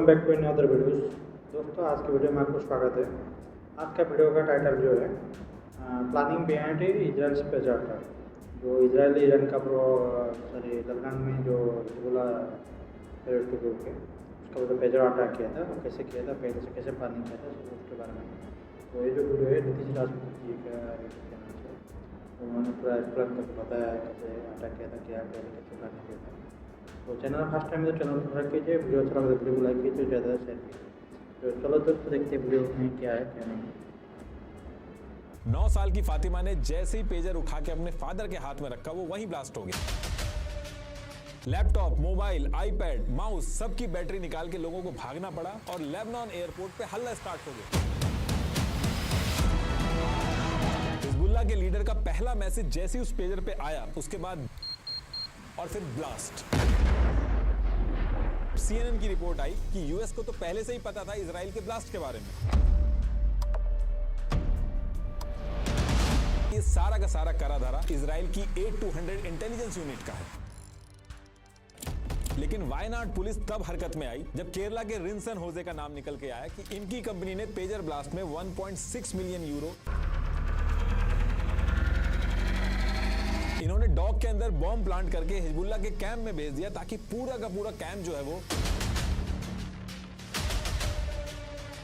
Welcome back to any other videos. दोस्तों, आज के वीडियो में आपको स्वागत है। आज का वीडियो का टाइटल जो है planning behind Israel pager attack. जो इजरायली ईरान का लेबनान में जो हिजबुल्लाह टेररिस्ट ग्रुप है उसका जो पेजर अटैक किया था, वो कैसे किया था, पहले से कैसे प्लानिंग किया था, उसके बारे में। तो ये जो वीडियो है नीतीश राजपूत जी का चैनल से, उन्होंने पूरा एक्सप्लेन करके बताया है कैसे अटैक किया था, क्या पहले कैसे प्लानिंग किया था। तो चैनल फर्स्ट टाइम तो चैनल सब्सक्राइब कीजिए, वीडियो अच्छा लगे वीडियो को लाइक कीजिए, ज़्यादा शेयर कीजिए। तो चलो दोस्तों देखते हैं वीडियो में क्या है क्या नहीं। 9 साल की फातिमा ने जैसे ही पेजर उठा के अपने फादर के हाथ में रखा, वो वहीं ब्लास्ट हो गया। लैपटॉप, मोबाइल, आईपैड, माउस सबकी बैटरी निकाल के लोगों को भागना पड़ा और लेबनान एयरपोर्ट पे हल्ला स्टार्ट हो गया। हिजबुल्लाह के लीडर का पहला मैसेज जैसे ही उस पेजर पे आया, उसके बाद और फिर ब्लास्ट। CNN की रिपोर्ट आई कि यूएस को तो पहले से ही पता था इजराइल के ब्लास्ट के बारे में। ये सारा का सारा करा धरा इजराइल की 8200 इंटेलिजेंस यूनिट का है। लेकिन वायनाड पुलिस तब हरकत में आई जब केरला के रिंसन होजे का नाम निकल के आया कि इनकी कंपनी ने पेजर ब्लास्ट में 1.6 मिलियन यूरो, इन्होंने डॉक के अंदर बॉम्ब प्लांट करके हिजबुल्लाह के कैंप में भेज दिया, ताकि पूरा का पूरा कैंप जो है वो,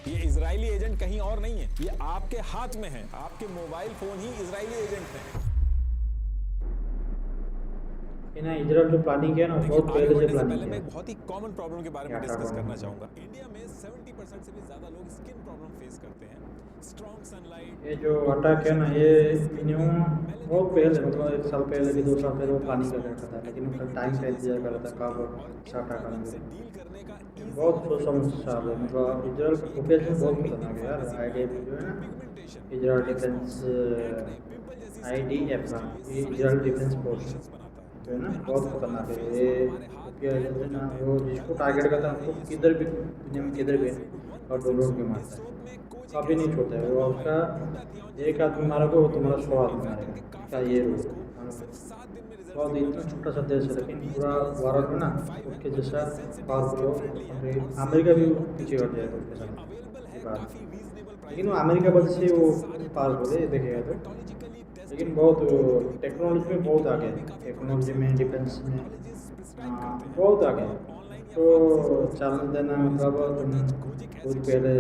ये इजरायली एजेंट कहीं और नहीं है, ये आपके हाथ में है। आपके मोबाइल फोन ही इजरायली एजेंट है। इजराइल जो प्लानिंग किया ना, बहुत पहले से प्लानिंग किया। मैं एक बहुत ही कॉमन प्रॉब्लम के बारे में डिस्कस करना चाहूंगा। इंडिया में 70% से भी ज्यादा लोग स्किन प्रॉब्लम फेस करते हैं। स्ट्रॉन्ग सनलाइट, ये जो अटैक है ना, ये मिनिमम बहुत पहले, मतलब 1 साल पहले भी 2 साल पहले वो प्लानिंग कर रखा था, लेकिन उसका टाइम साइज दिया कर रहा था कब अटैक करेंगे। बहुत सोच समझ साल है, मतलब इजराइल का फुटेज में बहुत खतरनाक है यार। IDF जो है ना, इजराइल डिफेंस IDF, ये इजराइल डिफेंस फोर्स जो है ना, बहुत खतरनाक है। ये ना, वो जिसको टारगेट करता है उसको किधर भी दुनिया में किधर भी और डोलोड भी मारता है, कभी नहीं छोड़ता है वो। उसका एक आदमी मारोगे वो तुम्हारा 100 आदमी मारेगा, क्या ये रूल है। बहुत इतना छोटा सा देश है, लेकिन पूरा वर्ल्ड में ना उसके जैसा पावरफुल हो। अमेरिका भी पीछे हट जाएगा उसके साथ, लेकिन वो अमेरिका वजह से वो पावरफुल है देखेगा तो। लेकिन बहुत टेक्नोलॉजी में बहुत आगे है, टेक्नोलॉजी में, डिफेंस में बहुत आगे है। तो चल देना मतलब तुम खुद पहले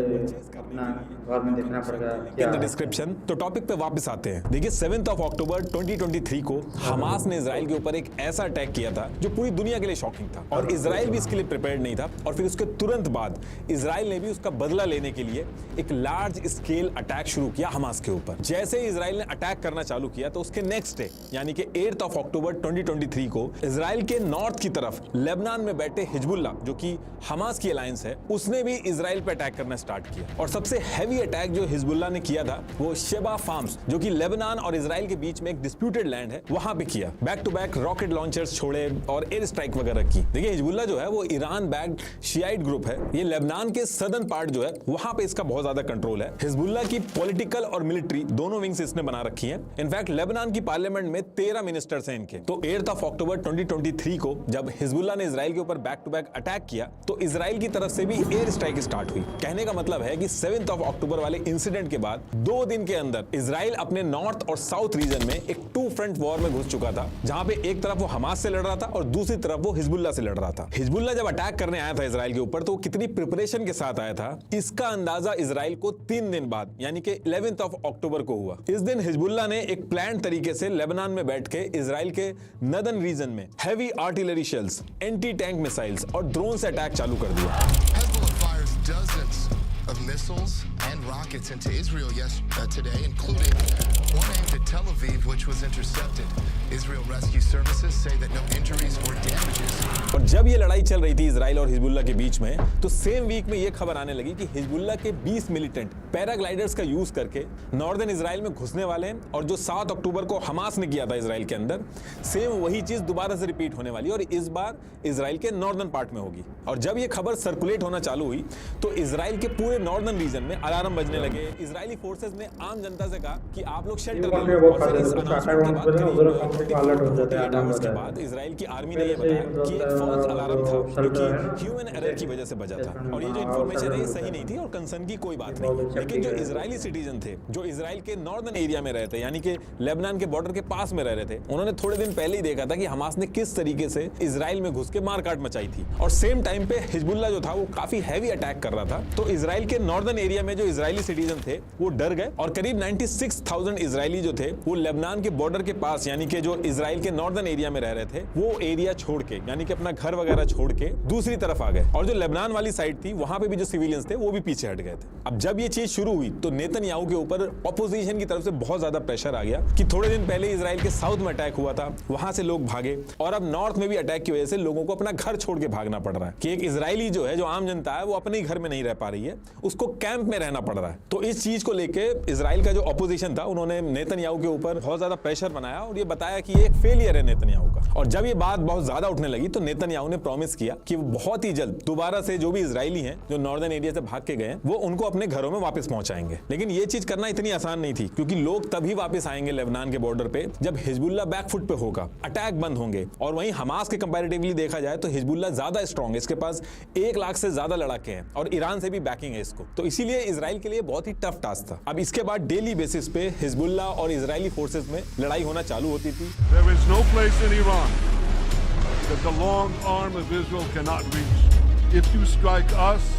अपना घर में देखना पड़ेगा क्या है। डिस्क्रिप्शन। तो टॉपिक पे वापस आते हैं। देखिए 7 अक्टूबर 2023 को हमास ने इजराइल के ऊपर एक ऐसा अटैक किया था जो पूरी दुनिया के लिए शॉकिंग था, और इजराइल भी इसके लिए प्रिपेयर्ड नहीं था। और फिर उसके तुरंत बाद इजराइल ने भी उसका बदला लेने के लिए एक लार्ज स्केल अटैक शुरू किया हमास के ऊपर। जैसे ही इजराइल ने अटैक करना चालू किया, तो उसके नेक्स्ट डे यानी कि 8 अक्टूबर 2023 को इजराइल के नॉर्थ की तरफ लेबनान में बैठे हिजबुल्लाह, जो कि हमास की अलायंस है, उसने भी इजराइल पे अटैक करना स्टार्ट किया। और सबसे हैवी अटैक जो हिजबुल्लाह ने किया था वो शेबा फार्म्स, जो कि लेबनान और इजराइल के बीच में एक डिस्प्यूटेड लैंड है, वहां पे किया। Back to back rocket launchers छोड़े और एयर स्ट्राइक वगैरह की। देखिए हिजबुल्लाह जो है वो ईरान बैक्ड शियाइट ग्रुप है। ये लेबनान के सदर्न पार्ट जो है वहां पे इसका बहुत ज्यादा कंट्रोल है। हिजबुल्लाह की पॉलिटिकल और मिलिट्री दोनों विंग्स इसने बना रखी है। इनफैक्ट लेबनान की पार्लियामेंट में 13 मिनिस्टर्स हैं इनके। तो 8 अक्टूबर 2023 को जब हिजबुल्लाह ने इजराइल के ऊपर बैक टू बैक अटैक किया, तो इजराइल की तरफ से भी एयर स्ट्राइक स्टार्ट हुई। कहने का मतलब है कि 7 अक्टूबर वाले इंसिडेंट के बाद 2 दिन के अंदर इजराइल अपने नॉर्थ और साउथ रीजन में एक 2 फ्रंट वॉर में घुस चुका था, जहां पे एक तरफ वो हमास से लड़ रहा था और दूसरी तरफ वो हिजबुल्लाह से लड़ रहा था। हिजबुल्लाह जब अटैक करने आया था इजराइल के ऊपर, तो वो कितनी प्रिपरेशन के साथ आया था, इसका अंदाजा इजराइल को 3 दिन बाद यानी कि 11 अक्टूबर को हुआ। इस दिन हिजबुल्लाह ने एक प्लान तरीके से लेबनान में बैठ के इजराइल के नदर्न रीजन में heavy artillery shells, anti tank missiles और ड्रोन से अटैक चालू कर दिया। Dozens of missiles and rockets into Israel today, including one aimed at Tel Aviv, which was intercepted. Israel Rescue Services say that no injuries or damages. और जब ये लड़ाई चल रही थी इजराइल और हिजबुल्लाह के बीच में, तो सेम वीक में ये खबर आने लगी कि हिजबुल्लाह के 20 मिलिटेंट पैराग्लाइडर्स का यूज करके नॉर्दर्न इजराइल में घुसने वाले हैं, और जो 7 अक्टूबर को हमास ने किया था इजराइल के अंदर, सेम वही चीज दोबारा से रिपीट होने वाली है, और इस बार इजराइल के नॉर्दर्न पार्ट में होगी। और जब ये खबर सर्कुलेट होना चालू हुई, तो इजराइल के पूरे नॉर्दर्न रीजन में अलार्म बजने लगे। इजरायली फोर्सेस ने आम जनता से कहा कि आप लोग शेल्टर ले लो, और फिर इस announcement के बाद कंट्री को अलर्ट हो जाता है, 48 अलार्म आवर्स के बजा बाद है। इजराइल की आर्मी ने ये पहले से बताया कि एक मतलब फॉल्स अलार्म था जो सर्वर है ना, कि ह्यूमन एरर की वजह से बजा था, और ये जो हाँ, इन्फॉर्मेशन है ये सर्वर सही होता नहीं है। थी और कंसर्न की कोई बात ये नहीं। बहुत अच्छा लेकिन जो ठीक है। इजरायली सिटीजन थे, जो इजराइल के नॉर्दर्न एरिया में रहते, यानी कि लेबनान के बॉर्डर के पास में रह रहे थे, उन्होंने थोड़े दिन पहले ही देखा था कि हमास ने किस तरीके से इजराइल में घुस के मारकाट मचाई थी, और सेम टाइम पे हिजबुल्लाह जो था वो काफी हैवी अटैक कर रहा था। तो इजराइल के नॉर्दर्न एरिया में जो इजरायली सिटीजन थे वो डर गए, और करीब 96,000 इजरायली जो थे वो लेबनान के बॉर्डर के पास, यानी कि जो इजराइल के नॉर्दर्न एरिया में रह रहे थे, वो एरिया छोड़ के, यानी कि अपना घर वगैरह छोड़ के दूसरी तरफ आ गए, और जो लेबनान वाली साइड थी वहां पे भी जो सिविलियंस थे वो भी पीछे हट गए थे। अब जब ये चीज शुरू हुई तो नेतन्याहू के ऊपर ऑपोजिशन की तरफ से बहुत ज्यादा प्रेशर आ गया कि थोड़े दिन पहले इजराइल के साउथ में अटैक हुआ था, वहां से लोग भागे, और अब नॉर्थ में भी अटैक की वजह से लोगों को अपना घर छोड़ के भागना पड़ रहा है कि एक इजरायली जो है, जो आम जनता है, वो अपने ही घर में नहीं रह पा रही है, उसको कैंप में रहना पड़ रहा है। तो इस चीज को लेके इजराइल का जो ऑपोजिशन था उन्होंने नेतन्याहू के ऊपर बहुत ज्यादा प्रेशर बनाया और ये बताया कि ये एक फेलियर है नेतन्याहू का। और जब ये बात बहुत ज्यादा उठने लगी तो नेतन्याहू ने प्रॉमिस किया कि वो बहुत ही जल्द दोबारा से जो भी इजरायली हैं जो नॉर्दर्न एरिया से भाग के गए हैं वो उनको अपने घरों में वापस पहुंचाएंगे। लेकिन ये चीज करना इतनी आसान नहीं थी, क्योंकि लोग तभी वापस आएंगे लेबनान के बॉर्डर पे जब हिजबुल्लाह बैकफुट पे होगा, अटैक बंद होंगे। और वहीं हमास के कंपैरेटिवली देखा जाए तो हिजबुल्लाह ज्यादा स्ट्रॉन्ग है, इसके पास 1 लाख से ज्यादा लड़ाके हैं और ईरान से भी बैकिंग है इसको, तो इसीलिए इजराइल के लिए बहुत ही टफ टास्क था। अब इसके बाद डेली बेसिस पे हिजबुल्लाह और इजरायली फोर्सेस में लड़ाई होना चालू होती थी। There is no place in Iran that the long arm of Israel cannot reach. If you strike us,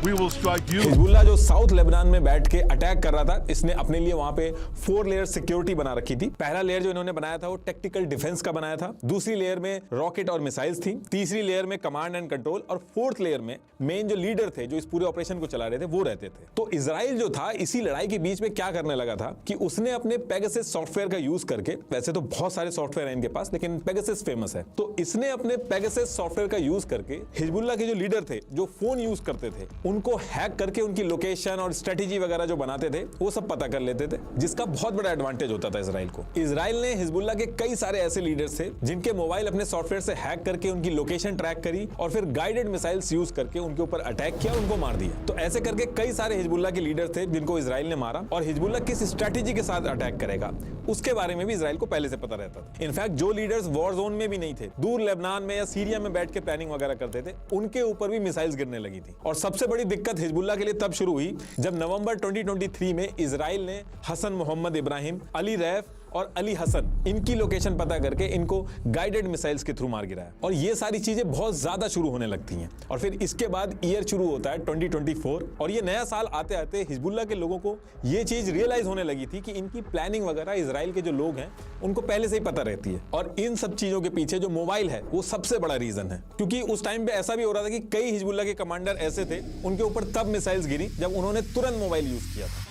we will strike you. Hezbollah जो साउथ लेबनान में बैठ के अटैक कर रहा था, इसने अपने लिए वहां पे 4 लेयर सिक्योरिटी बना रखी थी। पहला लेयर जो इन्होंने बनाया था वो टेक्टिकल डिफेंस का बनाया था, दूसरी लेयर में रॉकेट और मिसाइल्स थी, तीसरी लेयर में कमांड एंड कंट्रोल, और फोर्थ लेयर में मेन जो लीडर थे जो इस पूरे ऑपरेशन को चला रहे थे वो रहते थे। तो इजराइल जो था इसी लड़ाई के बीच में क्या करने लगा था कि उसने अपने पेगासस सॉफ्टवेयर का यूज करके, वैसे तो बहुत सारे सॉफ्टवेयर हैं इनके पास लेकिन पेगासस फेमस है, तो इसने अपने पेगासस सॉफ्टवेयर का यूज करके हिजबुल्लाह के जो लीडर थे जो फोन यूज करते थे उनको हैक करके उनकी लोकेशन और स्ट्रेटेजी वगैरह जो बनाते थे वो सब पता कर लेते थे, जिसका बहुत बड़ा एडवांटेज होता था इजराइल को। इजराइल ने हिजबुल्लाह के कई सारे ऐसे लीडर्स थे जिनके मोबाइल अपने सॉफ्टवेयर से हैक करके उनकी लोकेशन ट्रैक करी और फिर गाइडेड मिसाइल्स यूज करके उनके ऊपर अटैक किया, उनको मार दिया। तो ऐसे करके कई सारे हिजबुल्लाह के लीडर थे जिनको इजराइल ने मारा, और हिजबुल्लाह किस स्ट्रेटेजी के साथ अटैक करेगा उसके बारे में भी इजराइल को पहले से पता रहता था। इनफैक्ट जो लीडर्स वॉर जोन में भी नहीं थे, दूर लेबनान में या सीरिया में बैठ के प्लानिंग वगैरह करते थे, उनके ऊपर भी मिसाइल्स गिरने लगी थी। और सबसे बड़ी दिक्कत हिजबुल्लाह के लिए तब शुरू हुई जब नवंबर 2023 में इजराइल ने हसन मोहम्मद इब्राहिम, अली रैफ और अली हसन, इनकी लोकेशन पता करके इनको गाइडेड मिसाइल्स के थ्रू मार गिराया। और ये सारी चीजें बहुत ज्यादा शुरू होने लगती हैं। और फिर इसके बाद ईयर शुरू होता है 2024, और ये नया साल आते आते हिजबुल्लाह के लोगों को ये चीज रियलाइज होने लगी थी कि इनकी प्लानिंग वगैरह इजराइल के जो लोग हैं उनको पहले से ही पता रहती है। और इन सब चीजों के पीछे जो मोबाइल है वो सबसे बड़ा रीजन है, क्योंकि उस टाइम पे ऐसा भी हो रहा था कि कई हिजबुल्लाह के कमांडर ऐसे थे उनके ऊपर तब मिसाइल्स गिरी जब उन्होंने तुरंत मोबाइल यूज किया था।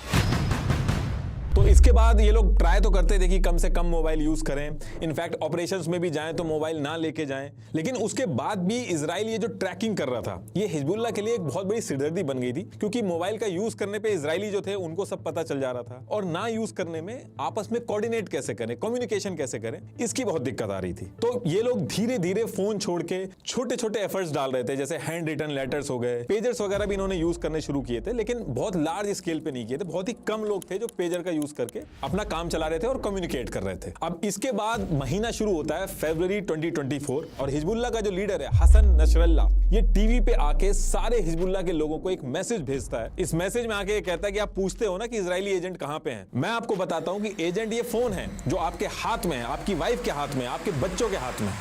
तो इसके बाद ये लोग ट्राई तो करते थे कि कम से कम मोबाइल यूज करें, इनफैक्ट ऑपरेशंस में भी जाएं तो मोबाइल ना लेके जाएं, लेकिन उसके बाद भी इजराइल ये जो ट्रैकिंग कर रहा था ये हिजबुल्लाह के लिए एक बहुत बड़ी सिरदर्दी बन गई थी, क्योंकि मोबाइल का यूज करने पे इजरायली जो थे उनको सब पता चल जा रहा था, और ना यूज करने में आपस में कोऑर्डिनेट कैसे करें, कम्युनिकेशन कैसे करें, इसकी बहुत दिक्कत आ रही थी। तो ये लोग धीरे धीरे फोन छोड़ के छोटे छोटे एफर्ट्स डाल रहे थे, जैसे हैंड रिटन लेटर्स हो गए, पेजर्स वगैरह भी इन्होंने यूज करने शुरू किए थे, लेकिन बहुत लार्ज स्केल पे नहीं किए थे। बहुत ही कम लोग थे जो पेजर का यूज करके अपना काम चला रहे थे और कम्युनिकेट कर रहे थे। अब इसके बाद महीना शुरू होता है फरवरी 2024, और हिजबुल्लाह का जो लीडर है हसन नसरल्लाह, ये टीवी पे आके सारे हिजबुल्लाह के लोगों को एक मैसेज भेजता है। इस मैसेज में आके ये कहता है कि आप पूछते हो ना कि इजरायली एजेंट कहां पे हैं, मैं आपको बताता हूं कि एजेंट ये फोन है जो आपके हाथ में है, आपकी वाइफ के हाथ में, आपके बच्चों के हाथ में।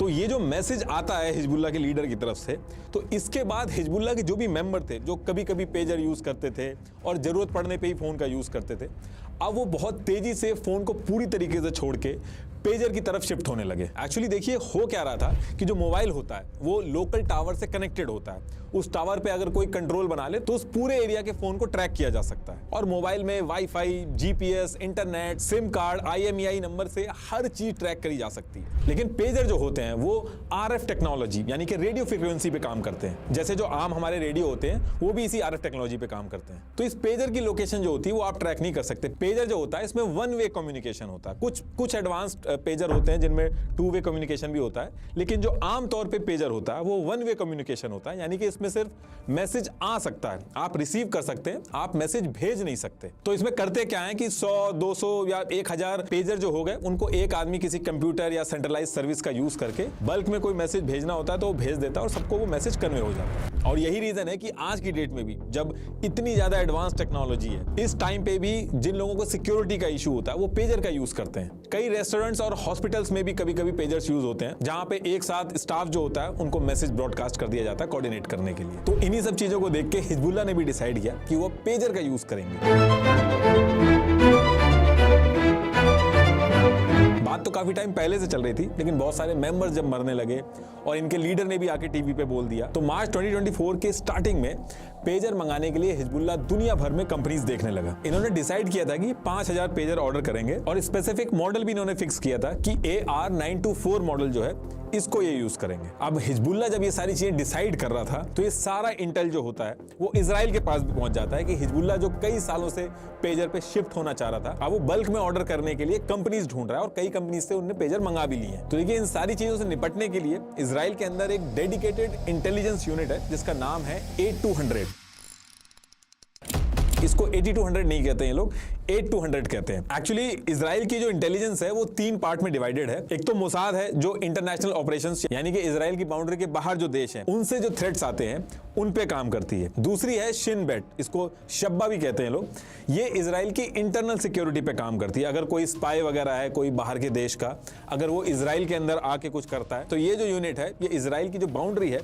तो ये जो मैसेज आता है हिजबुल्लाह के लीडर की तरफ से, तो इसके बाद हिजबुल्लाह के जो भी मेंबर थे जो कभी कभी पेजर यूज करते थे और जरूरत पड़ने पे ही फोन का यूज करते थे, अब वो बहुत तेजी से फोन को पूरी तरीके से छोड़ के पेजर की तरफ शिफ्ट होने लगे। एक्चुअली देखिए हो क्या रहा था कि जो मोबाइल होता है वो लोकल टावर से कनेक्टेड होता है, उस टावर पे अगर कोई कंट्रोल बना ले तो उस पूरे एरिया के फोन को ट्रैक किया जा सकता है, और मोबाइल में wifi, GPS, internet, SIM card, IMEI number से हर चीज ट्रैक करी जा सकती है। लेकिन पेजर जो होते हैं वो RF टेक्नोलॉजी यानी कि रेडियो फ्रीक्वेंसी पे काम करते हैं, जैसे जो आम हमारे रेडियो होते हैं वो भी इसी RF टेक्नोलॉजी पे काम करते हैं। तो इस पेजर की लोकेशन जो होती है वो आप ट्रैक नहीं कर सकते। पेजर जो होता है इसमें वन वे कम्युनिकेशन होता है। कुछ एडवांस्ड पेजर होते हैं जिनमें टू वे कम्युनिकेशन भी होता है, लेकिन जो आम तौर पे पेजर होता है वो वन वे कम्युनिकेशन होता है, यानी कि इसमें सिर्फ मैसेज आ सकता है, आप रिसीव कर सकते हैं, आप मैसेज भेज नहीं सकते। तो इसमें करते क्या है कि 100, 200 या 1000 पेजर जो हो गए उनको एक आदमी किसी कंप्यूटर या सेंट्रलाइज सर्विस का यूज करके बल्क में कोई मैसेज भेजना होता है तो वो भेज देता है और सबको वो मैसेज कन्वे हो जाता है। और यही रीजन है कि आज की डेट में भी जब इतनी ज्यादा एडवांस टेक्नोलॉजी है, इस टाइम पे भी जिन लोगों को सिक्योरिटी का इशू होता है वो पेजर का यूज करते हैं। कई रेस्टोरेंट्स और हॉस्पिटल्स में भी कभी कभी पेजर्स यूज होते हैं, जहां पे एक साथ स्टाफ जो होता है उनको मैसेज ब्रॉडकास्ट कर दिया जाता है कोऑर्डिनेट करने के लिए। तो इन्हीं सब चीजों को देख के हिजबुल्लाह ने भी डिसाइड किया कि वो पेजर का यूज करेंगे। बात तो काफी टाइम पहले से चल रही थी, लेकिन बहुत सारे मेंबर्स जब मरने लगे और इनके लीडर ने भी आके टीवी पे बोल दिया, तो मार्च 2024 के स्टार्टिंग में पेजर मंगाने के लिए हिजबुल्लाह दुनिया भर में कंपनीज देखने लगा। इन्होंने डिसाइड किया था कि 5000 पेजर ऑर्डर करेंगे और स्पेसिफिक मॉडल भी इन्होंने फिक्स किया था कि AR924 मॉडल जो है इसको ये यूज करेंगे। अब हिजबुल्लाह जब ये सारी चीजें डिसाइड कर रहा था तो ये सारा इंटेल जो होता है वो इजराइल के पास भी पहुंच जाता है कि हिजबुल्लाह जो कई सालों से पेजर पे शिफ्ट होना चाह रहा था, अब वो बल्क में ऑर्डर करने के लिए कंपनीज ढूंढ रहा है और कई कंपनीज से उन्होंने पेजर मंगा भी लिए हैं। तो देखिए, इन सारी चीजों से निपटने के लिए इजराइल के अंदर एक डेडिकेटेड इंटेलिजेंस यूनिट है जिसका नाम है 8200। इसको 8200 नहीं कहते हैं लोग, 8200 कहते हैं। एक्चुअली इजराइल की जो इंटेलिजेंस है वो 3 पार्ट में डिवाइडेड है। एक तो मोसाद है जो इंटरनेशनल ऑपरेशंस यानी कि इजराइल की बाउंड्री के बाहर जो देश हैं उनसे जो थ्रेट्स आते हैं उन पे काम करती है। दूसरी है शिन बेट, इसको शब्बा भी कहते हैं लोग, ये इजराइल की इंटरनल सिक्योरिटी पे काम करती है। अगर कोई स्पाई वगैरह है कोई बाहर के देश का, अगर वो इजराइल के अंदर आके कुछ करता है तो ये जो यूनिट है ये इजराइल की जो बाउंड्री है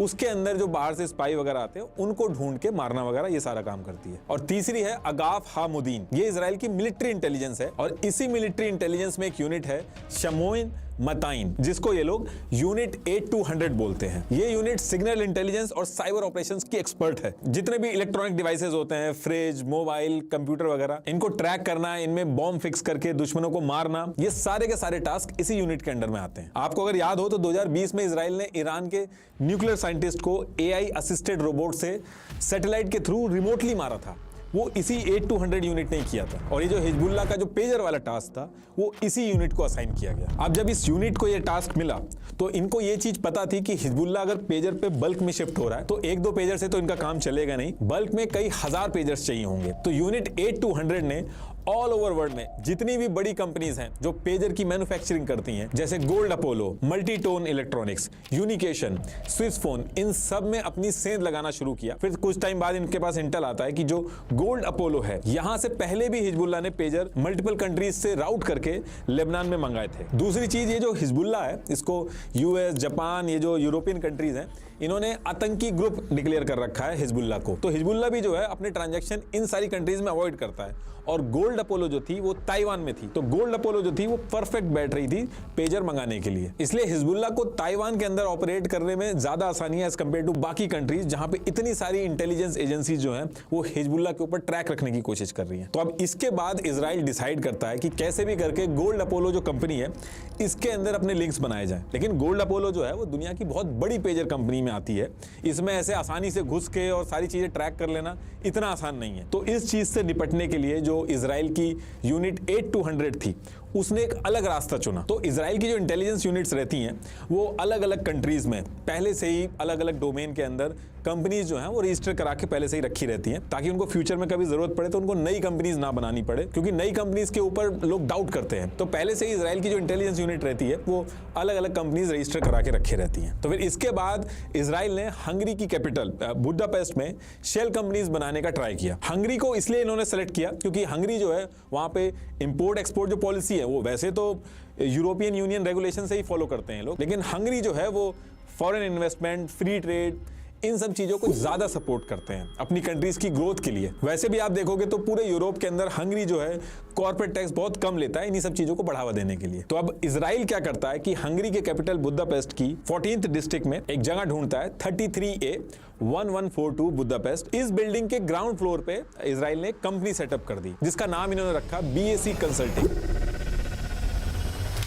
उसके अंदर जो बाहर से स्पाई वगैरह आते हैं उनको ढूंढ के मारना वगैरह ये सारा काम करती है। और तीसरी है अगाफ हामुदीन, ये इजराइल की मिलिट्री इंटेलिजेंस है और इसी मिलिट्री इंटेलिजेंस में एक यूनिट है शमोइन मताइन, जिसको ये लोग यूनिट 8200 बोलते हैं। ये यूनिट सिग्नल इंटेलिजेंस और साइबर ऑपरेशंस की एक्सपर्ट है। जितने भी इलेक्ट्रॉनिक डिवाइसेस होते हैं, फ्रिज, मोबाइल, कंप्यूटर वगैरह, इनको ट्रैक करना, इनमें बॉम्ब फिक्स करके दुश्मनों को मारना, ये सारे के सारे टास्क इसी यूनिट के अंडर में आते हैं। आपको अगर याद हो तो 2020 में इजराइल ने ईरान के न्यूक्लियर साइंटिस्ट को AI असिस्टेड रोबोट से सैटेलाइट के थ्रू रिमोटली मारा था, वो इसी 8200 यूनिट ने किया था। और ये जो हिजबुल्लाह का जो पेजर वाला टास्क था वो इसी यूनिट को असाइन किया गया। अब जब इस यूनिट को ये टास्क मिला तो इनको ये चीज पता थी कि हिजबुल्लाह अगर पेजर पे बल्क में शिफ्ट हो रहा है तो 1-2 पेजर से तो इनका काम चलेगा नहीं, बल्क में कई हजार पेजर्स चाहिए होंगे। तो यूनिट 8200 ने ऑल ओवर वर्ल्ड में जितनी भी बड़ी कंपनीज हैं जो पेजर की मैन्युफैक्चरिंग करती हैं, जैसे Gold Apollo, Multitone Electronics, Unication, Swissphone, इन सब में अपनी सेंध लगाना शुरू किया। फिर कुछ टाइम बाद इनके पास इंटेल आता है कि जो गोल्ड अपोलो है यहां से पहले भी हिजबुल्लाह ने पेजर मल्टीपल कंट्रीज से राउट करके लेबनान में मंगाए थे। दूसरी चीज, ये जो हिजबुल्लाह है इसको US, जापान, ये जो यूरोपियन कंट्रीज हैं इन्होंने आतंकी ग्रुप डिक्लेयर कर रखा है हिजबुल्लाह को। तो हिजबुल्लाह भी जो है अपने ट्रांजैक्शन इन सारी कंट्रीज में अवॉइड करता है। और गोल्ड अपोलो जो थी वो ताइवान में थी, तो गोल्ड अपोलो जो थी वो परफेक्ट बैठ रही थी पेजर मंगाने के लिए। इसलिए हिजबुल्लाह को ताइवान के अंदर ऑपरेट करने में ज्यादा आसानी है एज कंपेयर टू बाकी कंट्रीज जहां पे इतनी सारी इंटेलिजेंस एजेंसीज जो हैं वो हिजबुल्लाह के ऊपर ट्रैक रखने की कोशिश कर रही हैं। तो अब इसके बाद इजराइल डिसाइड करता है कि कैसे भी करके गोल्ड अपोलो जो कंपनी है इसके अंदर अपने लिंक्स बनाए जाए। लेकिन गोल्ड अपोलो जो है वो दुनिया की बहुत बड़ी पेजर कंपनी में आती है, इसमें ऐसे आसानी से घुस के और सारी चीजें ट्रैक कर लेना इतना आसान नहीं है। तो इस चीज से निपटने के लिए जो इजराइल की यूनिट 8200 थी उसने एक अलग रास्ता चुना। तो इजराइल की जो इंटेलिजेंस यूनिट्स रहती हैं वो अलग अलग कंट्रीज में पहले से ही अलग अलग डोमेन के अंदर कंपनीज जो हैं वो रजिस्टर करा के पहले से ही रखी रहती हैं, ताकि उनको फ्यूचर में कभी जरूरत पड़े तो उनको नई कंपनीज ना बनानी पड़े, क्योंकि नई कंपनीज के ऊपर लोग डाउट करते हैं। तो पहले से ही इजराइल की जो इंटेलिजेंस यूनिट रहती है वो अलग अलग कंपनीज रजिस्टर करा के रखे रहती हैं। तो फिर इसके बाद इजराइल ने हंगरी की कैपिटल बुडापेस्ट में शेल कंपनीज बनाने का ट्राई किया। हंगरी को इसलिए इन्होंने सेलेक्ट किया क्योंकि हंगरी जो है वहां पे इंपोर्ट एक्सपोर्ट जो पॉलिसी है वो वैसे तो यूरोपियन यूनियन रेगुलेशन से ही फॉलो करते हैं लोग, लेकिन हंगरी जो है वो फॉरेन इन्वेस्टमेंट, फ्री ट्रेड, इन सब चीजों को ज्यादा सपोर्ट करते हैं अपनी कंट्रीज की ग्रोथ के लिए। वैसे भी आप देखोगे तो पूरे यूरोप के अंदर हंगरी जो है कॉर्पोरेट टैक्स बहुत कम लेता है इन्हीं सब चीजों को बढ़ावा देने के लिए। तो अब इजराइल क्या करता है कि हंगरी के कैपिटल बुडापेस्ट की 14th डिस्ट्रिक्ट में एक जगह ढूंढता है 33A 1142 बुडापेस्ट। इस बिल्डिंग के ग्राउंड फ्लोर पे इजराइल ने कंपनी सेटअप कर दी जिसका नाम इन्होंने रखा BAC कंसल्टिंग।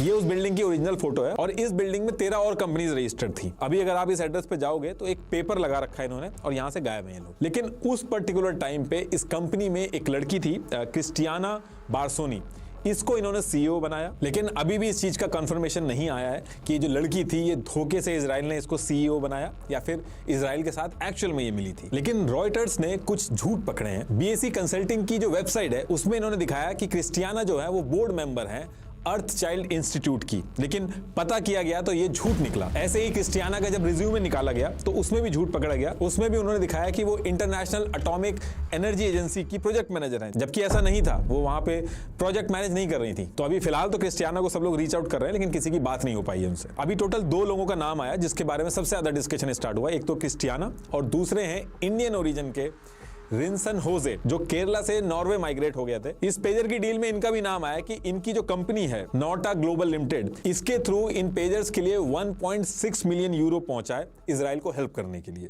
ये उस बिल्डिंग की ओरिजिनल फोटो है और इस बिल्डिंग में 13 और कंपनीज रजिस्टर्ड थी। अभी अगर आप इस एड्रेस पे जाओगे तो एक पेपर लगा रखा है इन्होंने और यहां से गायब है ये लोग। लेकिन उस पर्टिकुलर टाइम पे इस कंपनी में एक लड़की थी क्रिस्टियाना बार्सोनी, इसको इन्होंने सीईओ बनाया। लेकिन अभी भी इस चीज का कंफर्मेशन नहीं आया है कि जो लड़की थी ये धोखे से इजराइल ने इसको सीईओ बनाया या फिर इजराइल के साथ एक्चुअल में ये मिली थी। लेकिन रॉयटर्स ने कुछ झूठ पकड़े हैं। बीएसी कंसल्टिंग की जो वेबसाइट है उसमें इन्होंने दिखाया कि क्रिस्टियाना जो है वो बोर्ड मेंबर है अर्थ चाइल्ड इंस्टीट्यूट की, लेकिन पता किया गया तो ये झूठ निकला। ऐसे ही क्रिस्टियाना का जब रिज्यूमे निकाला गया तो उसमें भी झूठ पकड़ा गया। उसमें भी उन्होंने दिखाया कि वो इंटरनेशनल एटॉमिक एनर्जी एजेंसी की प्रोजेक्ट मैनेजर हैं, जबकि ऐसा नहीं था। वो वहां पे प्रोजेक्ट मैनेज नहीं कर रही थी। तो अभी फिलहाल तो क्रिस्टियाना को सब लोग रीच आउट कर रहे हैं, लेकिन किसी की बात नहीं हो पाई है उनसे। अभी टोटल 2 लोगों का नाम आया जिसके बारे में सबसे ज्यादा डिस्कशन स्टार्ट हुआ। एक तो क्रिस्टियाना और दूसरे हैं इंडियन ओरिजिन के रिंसन होजे, जो केरला से नॉर्वे माइग्रेट हो गए थे। इस पेजर की डील में इनका भी नाम आया कि इनकी जो कंपनी है नोटा ग्लोबल लिमिटेड, इसके थ्रू इन पेजर्स के लिए 1.6 मिलियन यूरो पहुंचाए इजराइल को हेल्प करने के लिए।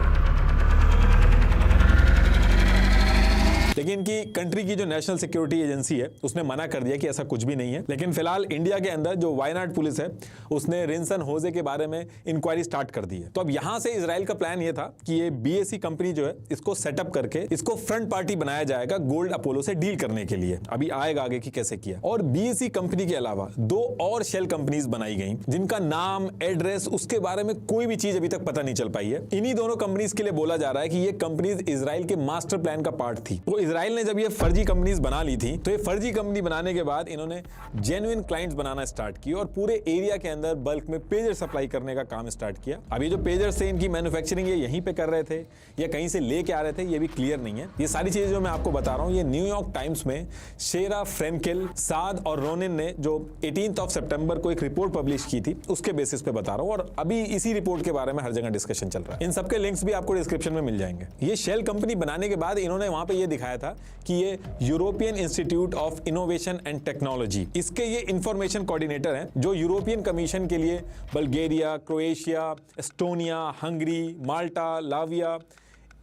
लेकिन इनकी कंट्री की जो नेशनल सिक्योरिटी एजेंसी है उसने मना कर दिया कि ऐसा कुछ भी नहीं है। लेकिन फिलहाल इंडिया के अंदर जो वायनाड पुलिस है उसने रिंसन होजे के बारे में इंक्वायरी स्टार्ट कर दी है। तो अब यहां से इजराइल का प्लान ये था कि ये बीएसी कंपनी जो है इसको सेटअप करके इसको फ्रंट पार्टी बनाया जाएगा गोल्ड अपोलो से डील करने के लिए। अभी आएगा आगे कि कैसे किया। और बीएसी कंपनी के अलावा 2 और शेल कंपनीज बनाई गई जिनका नाम, एड्रेस, उसके बारे में कोई भी चीज अभी तक पता नहीं चल पाई है। इन्हीं दोनों कंपनीज के लिए बोला जा रहा है कि ये कंपनीज इजराइल के मास्टर प्लान का पार्ट थी। तो इजराइल ने जब ये फर्जी कंपनीज बना ली थी तो ये फर्जी कंपनी बनाने के बाद इन्होंने जेन्युइन क्लाइंट्स बनाना स्टार्ट किया और पूरे एरिया के अंदर बल्क में पेजर सप्लाई करने का काम स्टार्ट किया। अभी जो पेजर्स थे इनकी मैन्युफैक्चरिंग ये यहीं पे कर रहे थे या कहीं से लेके आ रहे थे ये भी क्लियर नहीं है। ये सारी चीजें जो मैं आपको बता रहा हूं ये न्यूयॉर्क टाइम्स में शेरा फ्रेंकेल, साद और रोनिन ने जो 18 सितंबर को एक रिपोर्ट पब्लिश की थी उसके बेसिस पे बता रहा हूं और अभी इसी रिपोर्ट के बारे में हर जगह डिस्कशन चल रहा है। इन सबके लिंक्स भी आपको डिस्क्रिप्शन में मिल जाएंगे। ये शेल कंपनी बनाने के बाद इन्होंने वहां पे ये दिखाया था कि ये European institute of innovation and technology, इसके ये इंफॉर्मेशन कोऑर्डिनेटर हैं जो यूरोपियन कमीशन के लिए बल्गेरिया, क्रोएशिया, एस्टोनिया, हंगरी, माल्टा, लाविया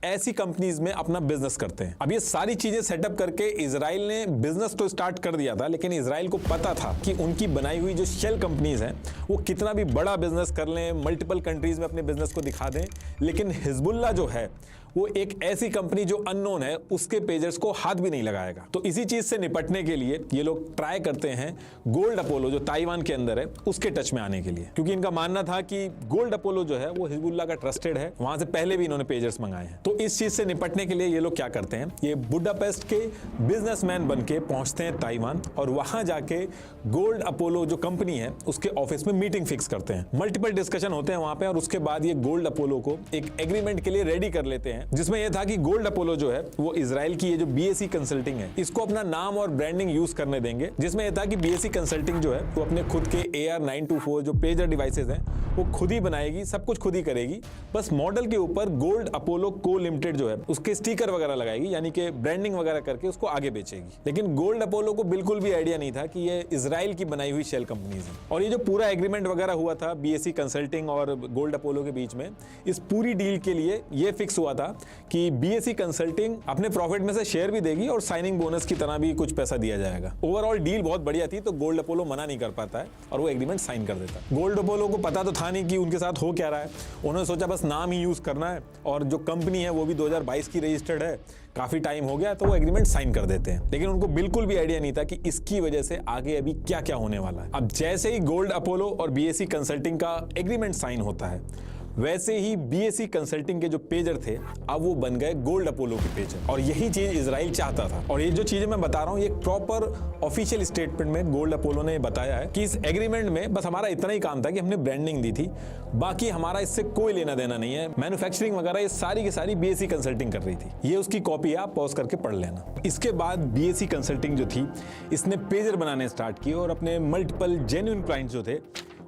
ऐसी कंपनीज में अपना बिजनेस करते हैं। अब ये सारी चीजें सेटअप करके इजराइल ने बिजनेस तो स्टार्ट कर दिया था, लेकिन इजराइल को पता था कि उनकी बनाई हुई जो शेल कंपनीज हैं वो कितना भी बड़ा बिजनेस कर लें, मल्टीपल कंट्रीज में अपने बिजनेस को दिखा दें, लेकिन हिजबुल्लाह जो है वो एक ऐसी कंपनी जो अननोन है उसके पेजर्स को हाथ भी नहीं लगाएगा। तो इसी चीज से निपटने के लिए ये लोग ट्राई करते हैं गोल्ड अपोलो जो ताइवान के अंदर है उसके टच में आने के लिए, क्योंकि इनका मानना था कि गोल्ड अपोलो जो है वो हिजबुल्लाह का ट्रस्टेड है, वहां से पहले भी इन्होंने पेजर्स मंगाए हैं। तो इस चीज से निपटने के लिए ये लोग क्या करते हैं, ये बुडापेस्ट के बिजनेसमैन बन के पहुंचते हैं ताइवान और वहां जाके गोल्ड अपोलो जो कंपनी है उसके ऑफिस में मीटिंग फिक्स करते हैं। मल्टीपल डिस्कशन होते हैं वहां पे और उसके बाद ये गोल्ड अपोलो को एक एग्रीमेंट के लिए रेडी कर लेते हैं, जिसमें यह था कि गोल्ड अपोलो जो है वो इजराइल की ये जो बीएसी कंसल्टिंग है इसको अपना नाम और ब्रांडिंग यूज करने देंगे, जिसमें यह था कि बीएसी कंसल्टिंग जो है वो अपने खुद के AR924 जो पेजर डिवाइसेस हैं वो खुद ही बनाएगी, सब कुछ खुद ही करेगी, बस मॉडल के ऊपर गोल्ड अपोलो को लिमिटेड जो है उसके स्टिकर वगैरह लगाएगी, यानी कि ब्रांडिंग वगैरह करके उसको आगे बेचेगी। लेकिन गोल्ड अपोलो को बिल्कुल भी आइडिया नहीं था कि ये इजराइल की बनाई हुई शेल कंपनीज है। और ये जो पूरा एग्रीमेंट वगैरह हुआ था बीएसी कंसल्टिंग और गोल्ड अपोलो के बीच में, इस पूरी डील के लिए ये फिक्स हुआ था कि बीएसी कंसल्टिंग अपने प्रॉफिट में से शेयर भी देगी और साइनिंग बोनस की तरह भी कुछ पैसा दिया जाएगा। ओवरऑल डील बहुत बढ़िया थी, तो गोल्ड अपोलो मना नहीं कर पाता है और वो एग्रीमेंट साइन कर देता है। गोल्ड अपोलो को पता तो था नहीं कि उनके साथ हो क्या रहा है, उन्होंने सोचा बस नाम ही यूज करना है और जो कंपनी है वो भी 2022 की रजिस्टर्ड है, काफी टाइम हो गया, तो वो एग्रीमेंट साइन कर देते हैं। लेकिन उनको बिल्कुल भी आइडिया नहीं था कि इसकी वजह से आगे अभी क्या क्या होने वाला है। अब जैसे ही गोल्ड अपोलो और बीएसी कंसल्टिंग का एग्रीमेंट साइन होता है वैसे ही बीएसी कंसल्टिंग के जो पेजर थे अब वो बन गए गोल्ड अपोलो के पेजर, और यही चीज इजराइल चाहता था। और ये जो चीजें मैं बता रहा हूँ ये प्रॉपर ऑफिशियल स्टेटमेंट में गोल्ड अपोलो ने बताया है कि इस एग्रीमेंट में बस हमारा इतना ही काम था कि हमने ब्रांडिंग दी थी, बाकी हमारा इससे कोई लेना देना नहीं है, मैन्युफैक्चरिंग वगैरह ये सारी की सारी बीएसी कंसल्टिंग कर रही थी। ये उसकी कॉपी है, आप पॉज करके पढ़ लेना। इसके बाद बीएसी कंसल्टिंग जो थी इसने पेजर बनाने स्टार्ट किए और अपने मल्टीपल जेन्युइन क्लाइंट्स जो थे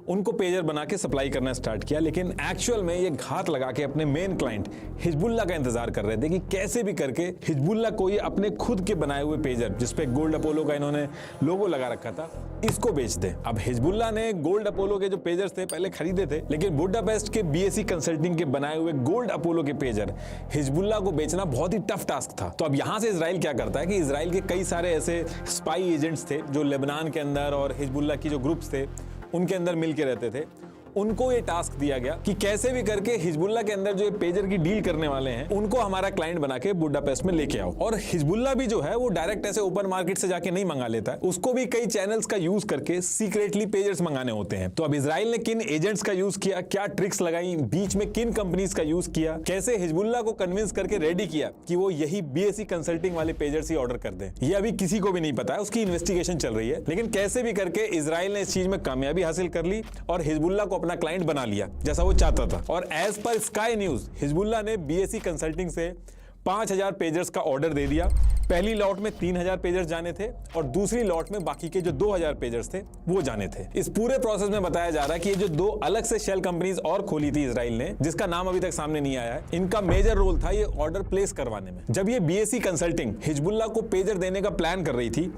उनको पेजर बना के सप्लाई करना स्टार्ट किया। लेकिन एक्चुअल में ये घात लगा के अपने मेन क्लाइंट हिजबुल्लाह का इंतजार कर रहे थे कि कैसे भी करके हिजबुल्लाह को ये अपने खुद के बनाए हुए पेजर जिसपे गोल्ड अपोलो का इन्होंने लोगो लगा रखा था इसको बेच दे। अब हिजबुल्लाह ने गोल्ड अपोलो के जो पेजर्स थे पहले खरीदे थे, लेकिन बुडापेस्ट के बीएसी कंसल्टिंग के बनाए हुए गोल्ड अपोलो के पेजर हिजबुल्लाह को बेचना बहुत ही टफ टास्क था। तो अब यहां से इजराइल क्या करता है कि इजराइल के कई सारे ऐसे स्पाई एजेंट्स थे जो लेबनान के अंदर और हिजबुल्लाह की जो ग्रुप्स थे उनके अंदर मिल के रहते थे, उनको ये टास्क दिया गया कि कैसे भी करके हिजबुल्ला के अंदर जो पेजर की डील करने वाले हैं उनको हमारा क्लाइंट बना के बुडापेस्ट में लेके आओ। और हिजबुल्ला भी जो है वो डायरेक्ट ऐसे ओपन मार्केट से जाके नहीं मंगा लेता है, उसको भी कई चैनल्स का यूज करके सीक्रेटली पेजर्स मंगाने होते हैं। तो अब इजराइल ने किन एजेंट्स का यूज किया, क्या ट्रिक्स लगाई, बीच में किन कंपनीज का यूज किया, कैसे हिजबुल्ला को कन्विंस करके रेडी किया कि वो यही BSE कंसल्टिंग वाले पेजर्स ही ऑर्डर कर दें, ये अभी किसी को भी नहीं पता है, उसकी इन्वेस्टिगेशन चल रही है। लेकिन कैसे भी करके इजराइल ने इस चीज में कामयाबी हासिल कर ली और हिजबुल्ला को अपना क्लाइंट बना लिया जैसा वो चाहता था। और as per Sky News Hezbollah ने BSE कंसल्टिंग से 5000 पेजर्स का ऑर्डर दे दिया। पहली लॉट में 3000 पेजर्स जाने थे और दूसरी लॉट में बाकी के जो 2000 पेजर्स थे वो जाने थे। इस पूरे प्रोसेस में बताया जा रहा है कि ये जो 2 अलग से शेल कंपनीज और खोली थी इजराइल ने, जिसका नाम अभी तक सामने नहीं आया है, इनका मेजर रोल था ये ऑर्डर प्लेस करवाने में। जब ये BSE कंसल्टिंग हिजबुल्ला को पेजर देने का प्लान कर रही थी,